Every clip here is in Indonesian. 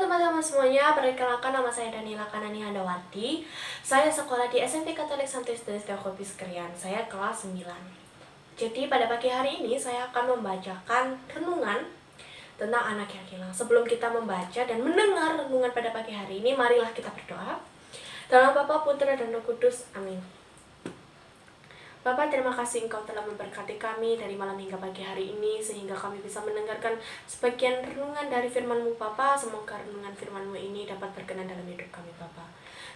teman-teman semuanya, perkenalkan nama saya Danila Kanani Handawati. Saya sekolah di SMP Katolik Santo Yustenis Teokopis Krian. Saya kelas 9. Jadi pada pagi hari ini saya akan membacakan renungan tentang anak yang hilang. Sebelum kita membaca dan mendengar renungan pada pagi hari ini, marilah kita berdoa. Dalam Bapa, Putra, dan Roh Kudus. Amin. Bapak, terima kasih Engkau telah memberkati kami dari malam hingga pagi hari ini, sehingga kami bisa mendengarkan sebagian renungan dari firman-Mu, Bapa. Semoga renungan firman-Mu ini dapat berkenan dalam hidup kami, Bapa.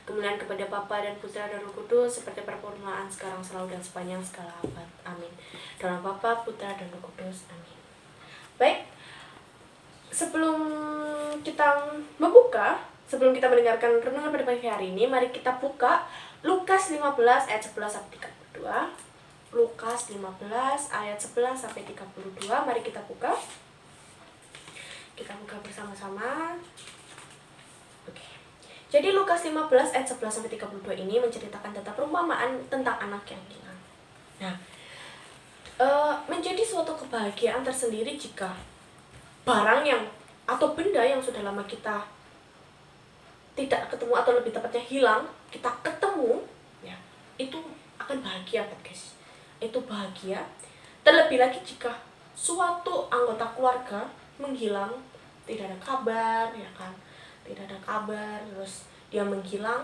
Kemuliaan kepada Bapa dan Putra dan Roh Kudus, seperti perpurnaan sekarang, selalu, dan sepanjang segala abad. Amin. Dalam Bapa, Putra, dan Roh Kudus. Amin. Baik, sebelum kita mendengarkan renungan pada pagi hari ini, mari kita buka Lukas 15 ayat 11 sampai 32. Lukas 15 ayat 11 sampai 32. Mari kita buka. Kita buka bersama-sama. Oke. Jadi Lukas 15 ayat 11 sampai 32 ini menceritakan tentang perumpamaan tentang anak yang hilang. Nah, menjadi suatu kebahagiaan tersendiri jika barang yang atau benda yang sudah lama kita tidak ketemu, atau lebih tepatnya hilang, kita ketemu, ya, itu akan bahagia, guys. Itu bahagia. Terlebih lagi jika suatu anggota keluarga menghilang, tidak ada kabar, ya kan? Tidak ada kabar, terus dia menghilang,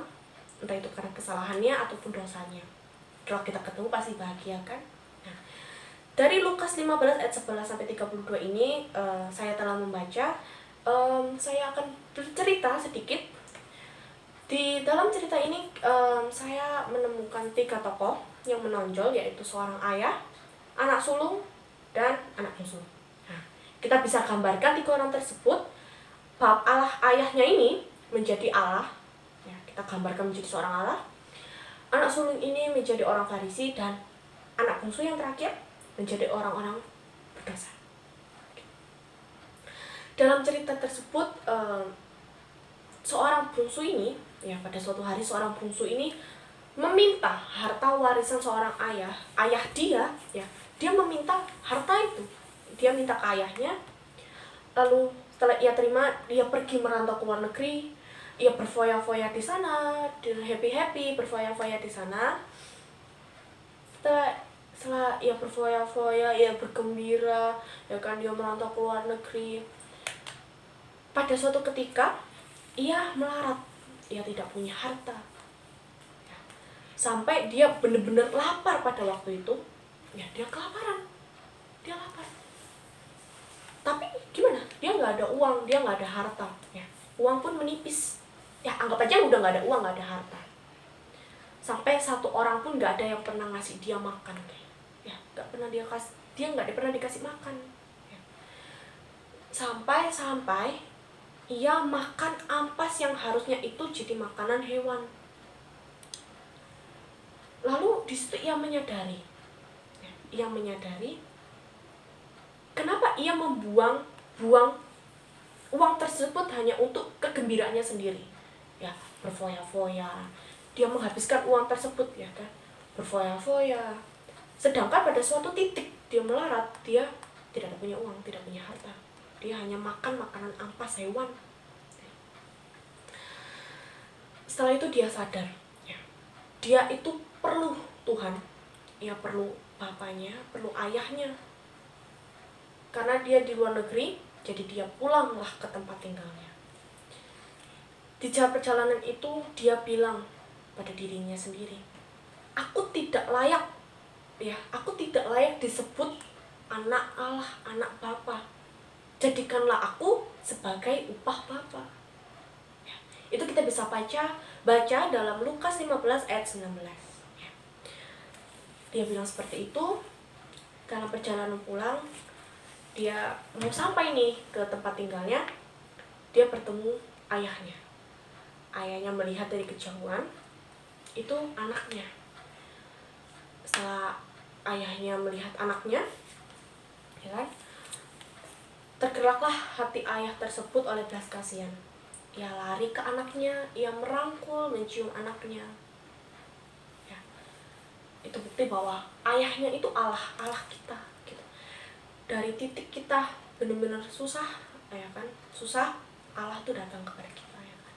entah itu karena kesalahannya ataupun dosanya. Kalau kita ketemu pasti bahagia, kan? Nah, dari Lukas 15 ayat 11 sampai 32 ini saya telah membaca. Saya akan bercerita sedikit. Di dalam cerita ini saya menemukan 3 tokoh yang menonjol, yaitu seorang ayah, anak sulung, dan anak bungsu. Nah, kita bisa gambarkan 3 orang tersebut. Bab Allah ayahnya ini menjadi Allah, ya, kita gambarkan menjadi seorang Allah. Anak sulung ini menjadi orang Farisi, dan anak bungsu yang terakhir menjadi orang-orang berdosa. Dalam cerita tersebut, seorang bungsu ini, ya, pada suatu hari seorang bungsu ini meminta harta warisan seorang ayah dia, ya, dia meminta harta itu, dia minta ke ayahnya. Lalu setelah ia terima, dia pergi merantau ke luar negeri, ia berfoya-foya di sana, dia happy berfoya-foya di sana. Setelah ia berfoya-foya, ia bergembira, ya kan, dia merantau ke luar negeri. Pada suatu ketika ia melarat, ia tidak punya harta, sampai dia benar-benar lapar pada waktu itu. Ya, dia kelaparan, dia lapar. Tapi gimana? Dia nggak ada uang, dia nggak ada harta. Ya, uang pun menipis. Ya, anggap aja udah nggak ada uang, nggak ada harta. Sampai 1 orang pun nggak ada yang pernah ngasih dia makan. Ya, nggak pernah dia nggak pernah dikasih makan. Ya. Sampai ia makan ampas yang harusnya itu jadi makanan hewan. Lalu di situ ia menyadari, kenapa ia membuang uang tersebut hanya untuk kegembiraannya sendiri. Ya, berfoya-foya, dia menghabiskan uang tersebut, ya kan, berfoya-foya. Sedangkan pada suatu titik dia melarat, dia tidak punya uang, tidak punya harta. Dia hanya makan makanan ampas hewan. Setelah itu dia sadar, ya, dia itu perlu Tuhan, ia perlu bapaknya, perlu ayahnya. Karena dia di luar negeri, jadi dia pulanglah ke tempat tinggalnya. Di jalan perjalanan itu dia bilang pada dirinya sendiri, aku tidak layak disebut anak Allah, anak Bapa. Jadikanlah aku sebagai upah Bapa. Ya, itu kita bisa baca dalam Lukas 15 ayat 19. Ya. Dia bilang seperti itu. Dalam perjalanan pulang, dia mau sampai nih ke tempat tinggalnya, dia bertemu ayahnya. Ayahnya melihat dari kejauhan, itu anaknya. Setelah ayahnya melihat anaknya, ya kan, tergeraklah hati ayah tersebut oleh belas kasihan. Ia lari ke anaknya, ia merangkul, mencium anaknya. Ya, itu bukti bahwa ayahnya itu Allah kita. Gitu. Dari titik kita benar-benar susah, ya kan, susah, Allah tuh datang kepada kita, ya kan?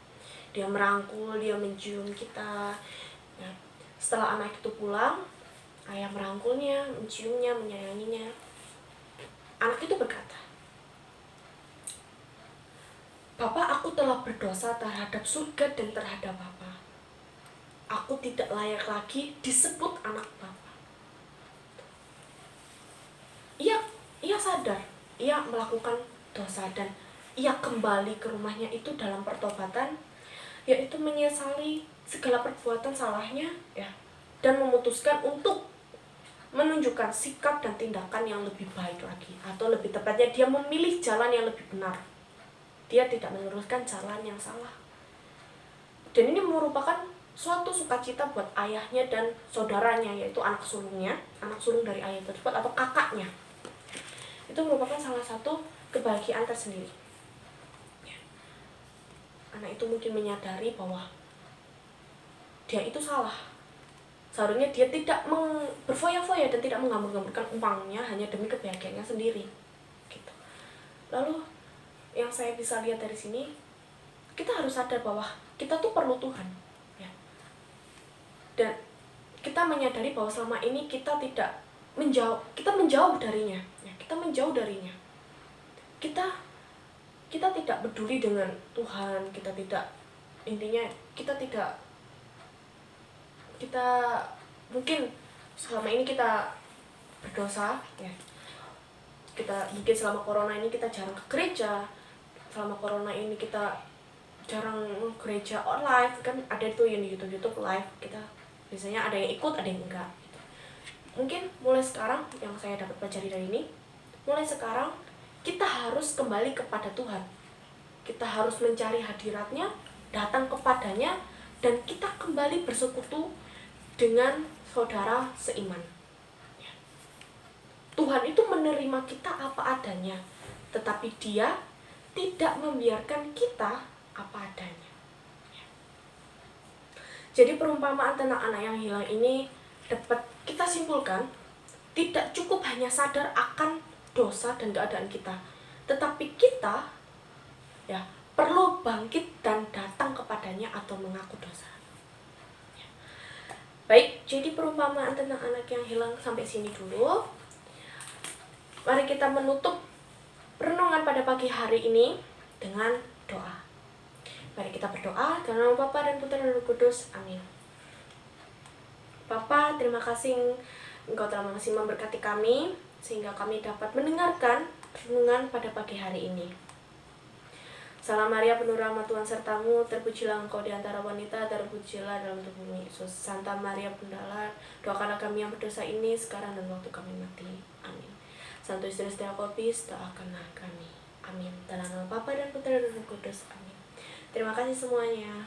Dia merangkul, dia mencium kita, ya. Setelah anak itu pulang, ayah merangkulnya, menciumnya, menyayanginya. Anak itu berkata, "Bapak, aku telah berdosa terhadap surga dan terhadap Bapak. Aku tidak layak lagi disebut anak Bapak." Ia sadar, ia melakukan dosa dan ia kembali ke rumahnya itu dalam pertobatan, yaitu menyesali segala perbuatan salahnya, ya, dan memutuskan untuk menunjukkan sikap dan tindakan yang lebih baik lagi, atau lebih tepatnya dia memilih jalan yang lebih benar. Dia tidak meneruskan jalan yang salah. Dan ini merupakan suatu sukacita buat ayahnya dan saudaranya, yaitu anak sulung dari ayah tersebut atau kakaknya. Itu merupakan salah satu kebahagiaan tersendiri. Anak itu mungkin menyadari bahwa dia itu salah. Seharusnya dia tidak berfoya-foya dan tidak menggambur-gamburkan uangnya hanya demi kebahagiaannya sendiri. Gitu. Lalu yang saya bisa lihat dari sini, kita harus sadar bahwa kita tuh perlu Tuhan, ya. Dan kita menyadari bahwa selama ini kita menjauh darinya, ya. Kita menjauh darinya. Kita tidak peduli dengan Tuhan, kita mungkin selama ini kita berdosa, ya. Kita mungkin selama corona ini kita jarang ke gereja, selama corona ini kita jarang gereja online, kan ada tuh yang di YouTube live, kita biasanya ada yang ikut, ada yang enggak, gitu. Mungkin mulai sekarang yang saya dapat pelajari dari ini, mulai sekarang kita harus kembali kepada Tuhan. Kita harus mencari hadiratnya, datang kepadanya, dan kita kembali bersekutu dengan saudara seiman. Tuhan itu menerima kita apa adanya, tetapi Dia tidak membiarkan kita apa adanya. Jadi perumpamaan tentang anak yang hilang ini dapat kita simpulkan, tidak cukup hanya sadar akan dosa dan keadaan kita, tetapi kita, ya, perlu bangkit dan datang kepadanya atau mengaku dosa. Baik, jadi perumpamaan tentang anak yang hilang sampai sini dulu. Mari kita menutup renungan pada pagi hari ini dengan doa. Mari kita berdoa dalam nama Bapa dan Putra dan Roh Kudus. Amin. Bapa, terima kasih Engkau telah masih memberkati kami sehingga kami dapat mendengarkan renungan pada pagi hari ini. Salam Maria, penuh rahmat Tuhan sertamu, terpujilah Engkau di antara wanita, terpujilah dalam tubuhmu Yesus. Santa Maria Bunda Allah, doakanlah kami yang berdosa ini sekarang dan waktu kami mati. Amin. Santo Istri Theotokos, doakanlah kami. Amin. Dalam nama Bapa dan Putra dan Roh Kudus. Amin. Terima kasih semuanya.